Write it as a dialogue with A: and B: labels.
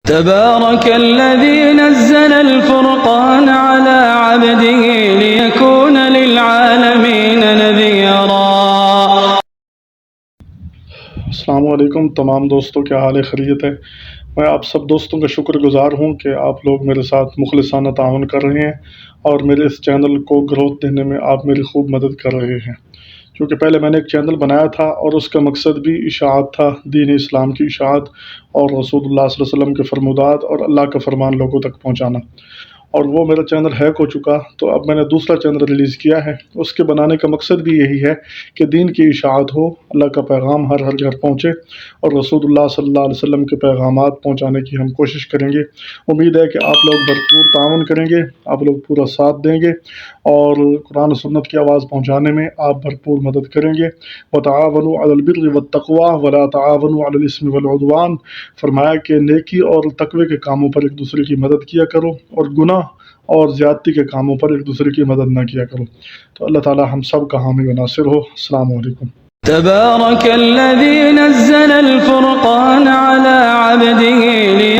A: तबारकल्लज़ी नज़्ज़लल फ़ुरक़ान अला अब्दिही लियकून लिलआलमीन नज़ीरा।
B: अस्सलाम वालेकुम तमाम दोस्तों, क्या हाल है? खैरियत है? मैं आप सब दोस्तों का शुक्रगुज़ार हूँ कि आप लोग मेरे साथ मुखलिसाना ताउन कर रहे हैं और मेरे इस चैनल को ग्रोथ देने में आप मेरी खूब मदद कर रहे हैं। क्योंकि पहले मैंने एक चैनल बनाया था और उसका मकसद भी इशाअत था, दीन इस्लाम की इशाअत और रसूलुल्लाह सल्लल्लाहु अलैहि वसल्लम के फरमुदात और अल्लाह का फरमान लोगों तक पहुँचाना। और वो मेरा चैनल हैक हो चुका, तो अब मैंने दूसरा चैनल रिलीज़ किया है। उसके बनाने का मकसद भी यही है कि दीन की इशाअत हो, अल्लाह का पैगाम हर हर घर पहुँचे और रसूलुल्लाह सल्लल्लाहु अलैहि वसल्लम के पैगामात पहुँचाने की हम कोशिश करेंगे। उम्मीद है कि आप लोग भरपूर ताउन करेंगे, आप लोग पूरा साथ देंगे और कुरान और सुन्नत की आवाज़ पहुँचाने में आप भरपूर मदद करेंगे। वतआवनु अलल बिर्रि वत्तक़वा वला तआवनु अलल इस्मि वल उद्वान। फरमाया कि नेकी और तक़वे के कामों पर एक दूसरे की मदद किया करो और गुनाह और ज़्यादती के कामों पर एक दूसरे की मदद ना किया करो। तो अल्लाह ताला हम सब का हामी व नासिर हो। अस्सलामु अलैकुम।
A: तबारकल्लज़ी नज़्ज़लल फ़ुरक़ान अला अब्दिही